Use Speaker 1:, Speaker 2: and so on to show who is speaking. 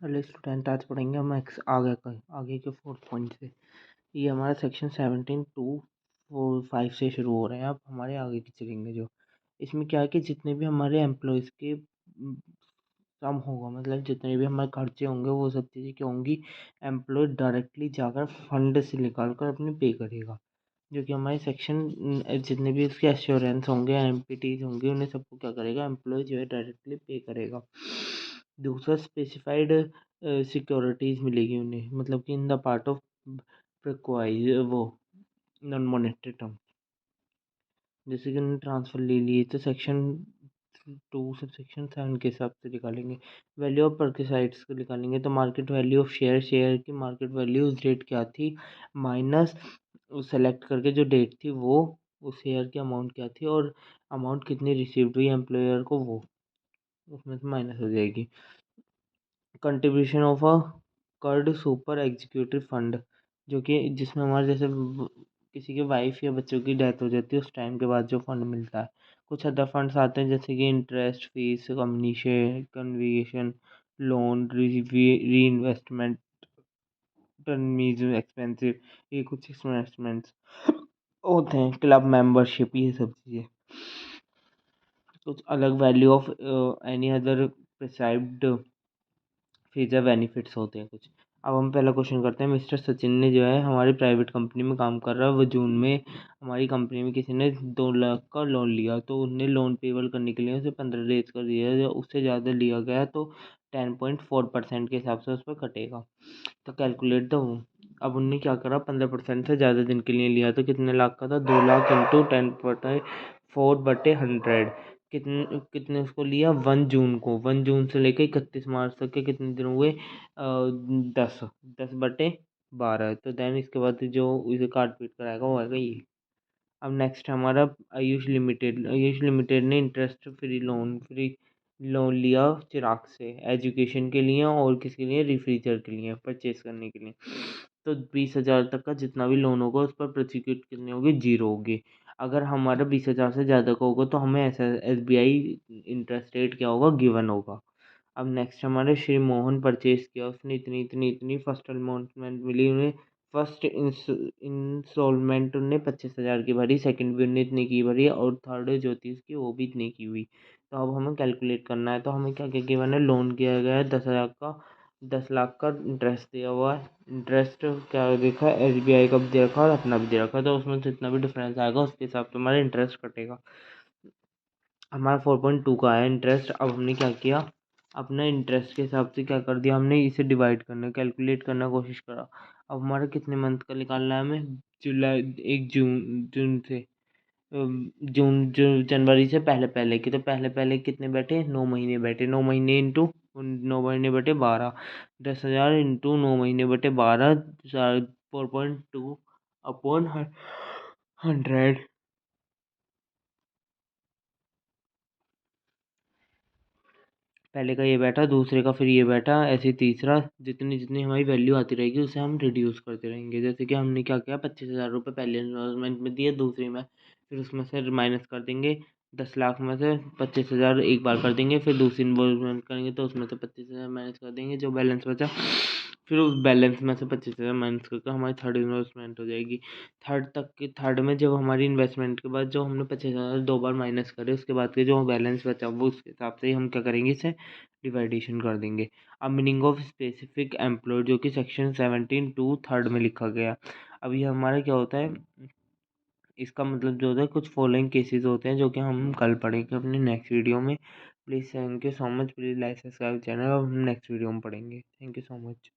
Speaker 1: Hello student, आज पढ़ेंगे हम आगे के 4 पॉइंट से। ये हमारा सेक्शन 17(2)(4)(5) से शुरू हो रहे हैं। अब हमारे आगे की चलेंगे। जो इसमें क्या है कि जितने भी हमारे एम्प्लॉयज़ के कम होगा, मतलब जितने भी हमारे खर्चे होंगे वो सब चीज़ें क्या होंगी, एम्प्लॉय डायरेक्टली जाकर फंड से निकाल कर अपने पे करेगा। जो कि हमारे सेक्शन जितने भी उसके एश्योरेंस होंगे, एमपीटीज होंगे, उन्हें सबको क्या करेगा, एम्प्लॉय जो है डायरेक्टली पे करेगा। दूसरा, स्पेसिफाइड सिक्योरिटीज मिलेगी उन्हें, मतलब कि इन द पार्ट ऑफ प्रिक्वाइज वो नॉन मॉनेटरी टर्म, जैसे कि उन्होंने ट्रांसफ़र ले लिए तो सेक्शन 2 सब सेक्शन 7 के हिसाब से निकालेंगे। वैल्यू ऑफ परक्साइड्स को निकालेंगे तो मार्केट वैल्यू ऑफ शेयर की मार्केट वैल्यू उस डेट क्या थी, माइनस सेलेक्ट करके जो डेट थी वो उस शेयर की अमाउंट क्या थी, और अमाउंट कितनी रिसीव्ड हुई एम्प्लॉयर को वो उसमें से माइनस हो जाएगी। Contribution of a curd super executive fund, जो कि जिसमें हमारे जैसे किसी के वाइफ या बच्चों की डेथ हो जाती है उस टाइम के बाद जो फंड मिलता है। कुछ अदर फंड्स आते हैं जैसे कि interest, fees, company share, conversion, loan, re investment, terms expensive, ये कुछ इन्वेस्टमेंट्स होते हैं, क्लब मेंबरशिप, ये सब चीज़ें। कुछ अलग value of any other prescribed feature benefits होते हैं कुछ। अब हम पहला क्वेश्चन करते हैं। मिस्टर सचिन ने जो है हमारी प्राइवेट कंपनी में काम कर रहा है, वो जून में हमारी कंपनी में किसी ने 2 लाख का लोन लिया, तो उन्हें लोन पेबल करने के लिए उसे 15 डेज का दिया, या उससे ज़्यादा लिया गया तो 10.4% के हिसाब से उस पर कटेगा। तो कैलकुलेट द। अब उनने क्या करा, 15% से ज़्यादा दिन के लिए लिया तो कितने लाख का था, 2 लाख इंटू 10/4/100। कितने कितने उसको लिया, 1 जून को, 1 जून से लेकर 31 मार्च तक के कितने दिन हुए, 10/12। तो देन इसके बाद जो इसे काट पीट कराएगा वो आएगा ये। अब नेक्स्ट हमारा आयुष लिमिटेड ने इंटरेस्ट फ्री लोन लिया चिराग से एजुकेशन के लिए और किसके लिए, रेफ्रिजरेटर के लिए परचेज करने के लिए। तो 20,000 तक का जितना भी लोन होगा उस पर प्रोसिक्यूट कितनी होगी, 0 होगी। अगर हमारा 20,000 से ज़्यादा का होगा तो हमें ऐसा SBI इंटरेस्ट रेट क्या होगा, गिवन होगा। अब नेक्स्ट हमारे श्री मोहन परचेज किया, उसने इतनी इतनी इतनी फर्स्ट अलॉटमेंट मिली उन्हें, फर्स्ट इंस्टॉलमेंट उन्हें 25,000 की भरी, सेकंड भी उन्हें इतनी की भरी, और थर्ड जो थी उसकी वो भी इतनी की हुई। तो अब हमें कैलकुलेट करना है, तो हमें क्या क्या गिवन है, लोन किया गया है 10,000 का, 10 लाख का इंटरेस्ट दिया हुआ है। इंटरेस्ट क्या देखा है, SBI का भी दे रखा है और अपना भी दे रखा है, तो उसमें जितना भी डिफरेंस आएगा उसके हिसाब से हमारा इंटरेस्ट कटेगा। हमारा 4.2 का है इंटरेस्ट। अब हमने क्या किया, अपने इंटरेस्ट के हिसाब से क्या कर दिया, हमने इसे डिवाइड करना, कैलकुलेट करना कोशिश करा। अब हमारा कितने मंथ का निकालना है हमें, जुलाई 1 जून जून से जनवरी से पहले पहले की, तो पहले पहले कितने बैठे, 9 महीने बैठे, 9 महीने इंटू 9 महीने बटे 12, 10,000 इंटू 9 महीने बटे 12, 4.2 अपॉन 100। पहले का ये बैठा, दूसरे का फिर ये बैठा, ऐसे ही तीसरा, जितनी जितनी हमारी वैल्यू आती रहेगी उसे हम रिड्यूस करते रहेंगे। जैसे कि हमने क्या किया, 25,000 रुपये पहले इन्वेस्टमेंट में दिए, दूसरे में फिर उसमें से माइनस कर देंगे, 10 लाख में से 25,000 एक बार कर देंगे, फिर दूसरी इन्वेस्टमेंट करेंगे तो उसमें से 25,000 माइनस कर देंगे, जो बैलेंस बचा फिर उस बैलेंस में से 25,000 माइनस करके हमारी थर्ड इन्वेस्टमेंट हो जाएगी। थर्ड में जब हमारी इन्वेस्टमेंट के बाद जो हमने 25,000 दो बार माइनस करे, उसके बाद के जो बैलेंस बचा वो उसके हिसाब से ही हम क्या करेंगे, इसे डिवाइडेशन कर देंगे। अब मीनिंग ऑफ स्पेसिफिक एम्प्लॉय, जो कि सेक्शन 17(2) थर्ड में लिखा गया। अब ये हमारा क्या होता है, इसका मतलब जो होता है, कुछ फॉलोइंग केसेस होते हैं जो कि हम कल पढ़ेंगे अपने नेक्स्ट वीडियो में। Please thank you so much, please like subscribe channel, और हम नेक्स्ट वीडियो में पढ़ेंगे। Thank you so much.